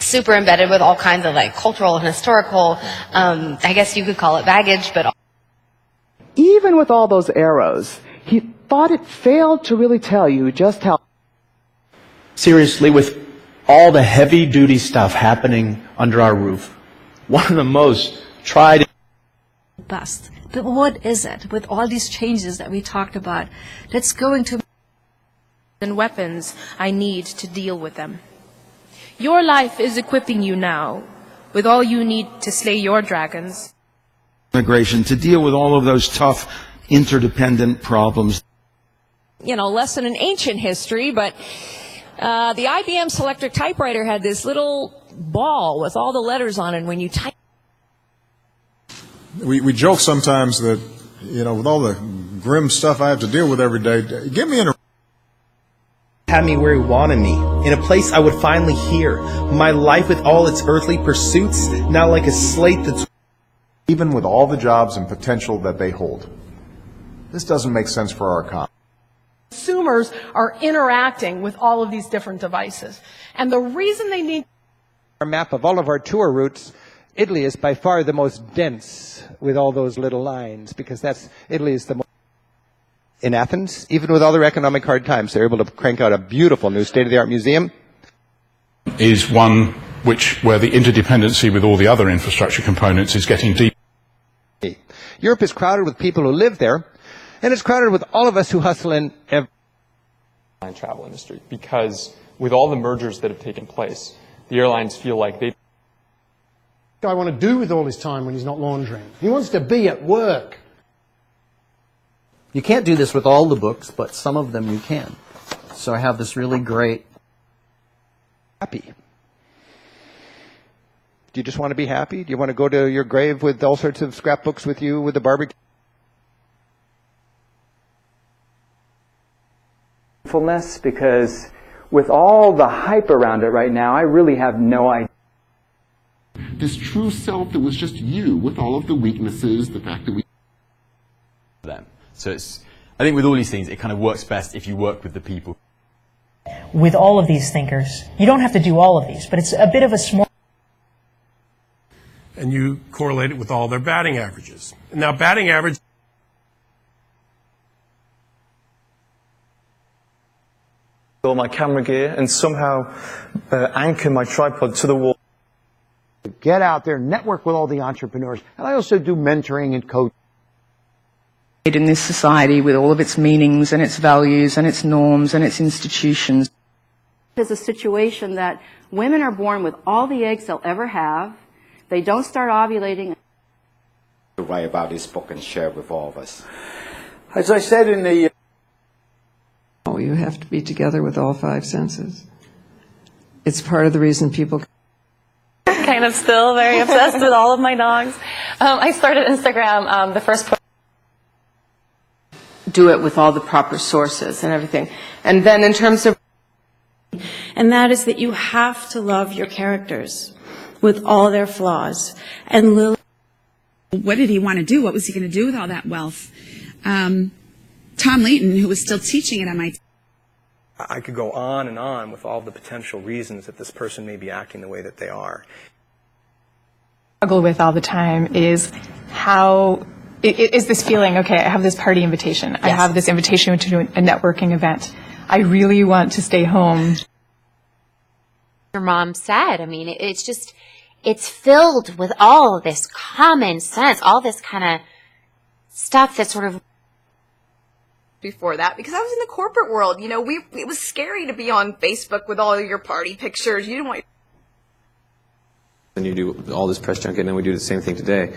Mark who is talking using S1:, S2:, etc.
S1: super embedded with all kinds of like cultural and historical, I guess you could call it baggage, but
S2: even with all those arrows, he thought it failed to really tell you just how
S3: seriously, with all the heavy-duty stuff happening under our roof, one of the most tried
S4: bust. But what is it with all these changes that we talked about that's going to
S5: and weapons I need to deal with them. Your life is equipping you now with all you need to slay your dragons.
S6: Immigration to deal with all of those tough interdependent problems.
S7: You know, lesson in ancient history, but the IBM Selectric typewriter had this little ball with all the letters on it. And when you type,
S8: we joke sometimes that, you know, with all the grim stuff I have to deal with every day, get me in a
S3: had me where he wanted me, in a place I would finally hear. My life with all its earthly pursuits, now like a slate that's
S9: even with all the jobs and potential that they hold. This doesn't make sense for our economy.
S10: Consumers are interacting with all of these different devices. And the reason they need
S11: our map of all of our tour routes, Italy is by far the most dense with all those little lines, because Italy is the most. In Athens, even with all their economic hard times, they're able to crank out a beautiful new state-of-the-art museum.
S12: Is one where the interdependency with all the other infrastructure components is getting deep.
S11: Europe is crowded with people who live there, and it's crowded with all of us who hustle in every
S13: travel industry, because with all the mergers that have taken place, the airlines feel like they
S14: I want to do with all his time when he's not laundering. He wants to be at work.
S15: You can't do this with all the books, but some of them you can. So I have this really great...
S11: Happy. Do you just want to be happy? Do you want to go to your grave with all sorts of scrapbooks with you with the barbecue?
S16: Because with all the hype around it right now, I really have no idea.
S17: This true self that was just you, with all of the weaknesses, the fact that we...
S18: them. So I think with all these things, it kind of works best if you work with the people.
S19: With all of these thinkers, you don't have to do all of these, but it's a bit of a small...
S20: And you correlate it with all their batting averages. Now, batting average...
S6: all my camera gear and somehow anchor my tripod to the wall.
S3: Get out there, network with all the entrepreneurs. And I also do mentoring and coaching.
S13: In this society with all of its meanings and its values and its norms and its institutions.
S4: It's a situation that women are born with all the eggs they'll ever have. They don't start ovulating.
S7: To write about this book and share with all of us.
S3: As I said in the...
S14: Oh, you have to be together with all five senses. It's part of the reason people...
S5: Kind of still very obsessed with all of my dogs. I started Instagram, the first...
S13: Do it with all the proper sources and everything. And then in terms of...
S12: And that is that you have to love your characters with all their flaws. And Lily...
S8: What did he want to do? What was he going to do with all that wealth? Tom Leighton, who was still teaching at MIT.
S15: I could go on and on with all the potential reasons that this person may be acting the way that they are.
S19: Struggle with all the time is is this feeling, okay, I have this party invitation. Yes. I have this invitation to a networking event. I really want to stay home.
S1: Your mom said, I mean, it's filled with all this common sense, all this kind of stuff that sort of... Before that, because I was in the corporate world, you know, it was scary to be on Facebook with all your party pictures. You didn't want...
S11: And you do all this press junket, and then we do the same thing today.